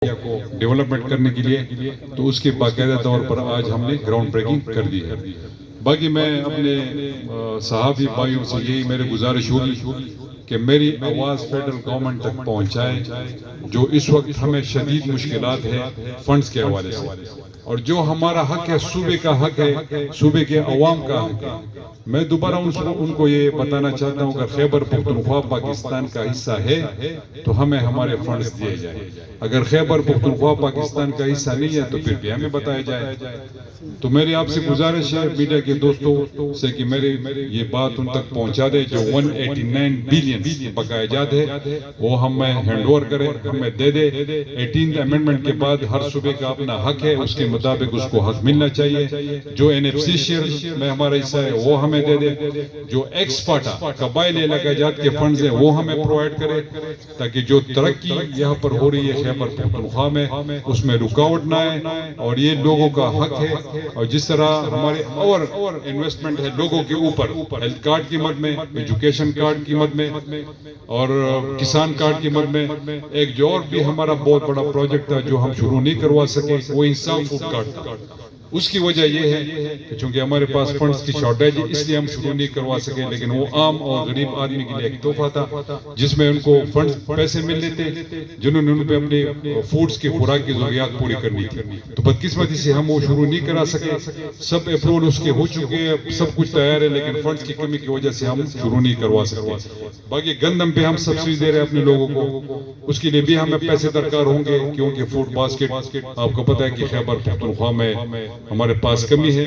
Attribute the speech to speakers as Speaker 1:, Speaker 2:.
Speaker 1: کو ڈیولپمنٹ کرنے کے لیے، تو اس کے باقاعدہ طور پر آج ہم نے گراؤنڈ بریکنگ کر دی ہے۔ باقی میں اپنے صحافی بھائیوں سے یہی میری گزارش ہوگی کہ میری آواز فیڈرل گورنمنٹ تک پہنچائے، جو اس وقت ہمیں شدید مشکلات ہے فنڈز کے حوالے سے، اور جو ہمارا حق ہے، صوبے کا حق ہے، صوبے کے عوام کا حق ہے۔ میں دوبارہ ان کو یہ بتانا چاہتا ہوں کہ خیبر پختونخوا پاکستان کا حصہ ہے تو ہمیں ہمارے فنڈز دیے جائیں، اگر خیبر پختونخوا پاکستان کا حصہ نہیں ہے تو پھر بھی ہمیں بتایا جائے۔ تو میری آپ سے گزارش ہے میڈیا کے دوستوں سے کہ میری یہ بات ان تک پہنچا دے، جو 189 بلین بقایا جات ہے وہ ہمیں ہینڈ اوور کرے، ہمیں دے دے۔ 18th امینڈمنٹ کے بعد ہر صوبے کا اپنا حق ہے، اس کے مطابق اس کو حق ملنا چاہیے۔ جو NFC شیئر میں ہمارا حصہ ہے وہ ہمیں دے دے، جو ایکس پاٹا قبائلی علاقہ جات کے فنڈز ہیں وہ ہمیں پرووائڈ کرے، تاکہ جو ترقی یہاں پر ہو رہی ہے خیبر پختونخوا میں اس میں رکاوٹ نہ آئے، اور یہ لوگوں کا حق ہے۔ اور جس طرح ہمارے اور انویسٹمنٹ ہے لوگوں کے اوپر، ہیلتھ کارڈ کی مد میں، ایجوکیشن کارڈ کی مد میں، اور کسان کارڈ کی مد میں، ایک جو اور بھی ہمارا بہت بڑا پروجیکٹ تھا جو ہم شروع نہیں کروا سکے، وہ انصاف فوڈ کارڈ تھا۔ اس کی وجہ یہ ہے کہ چونکہ ہمارے پاس فنڈز کی شارٹیج ہے اس لیے ہم شروع نہیں کروا سکے، لیکن وہ عام اور غریب آدمی کے لیے ایک تحفہ تھا جس میں ان کو فنڈز پیسے مل لیتے جنہوں نے ان پہ اپنے فوڈز کی خوراک کی ضروریات پوری کرنی تھی۔ تو بدقسمتی سے ہم وہ شروع نہیں کرا سکے، سب اپروول اس کے ہو چکے ہیں، سب کچھ تیار ہے، لیکن فنڈز کی کمی کی وجہ سے ہم شروع نہیں کروا سکتے۔ باقی گندم پہ ہم سبسڈی دے رہے ہیں اپنے لوگوں کو، اس کے لیے بھی ہمیں پیسے درکار ہوں گے، کیونکہ فوڈ باسکٹ آپ کو پتہ ہے کہ خیبر پختونخوا میں ہمارے پاس کمی ہے۔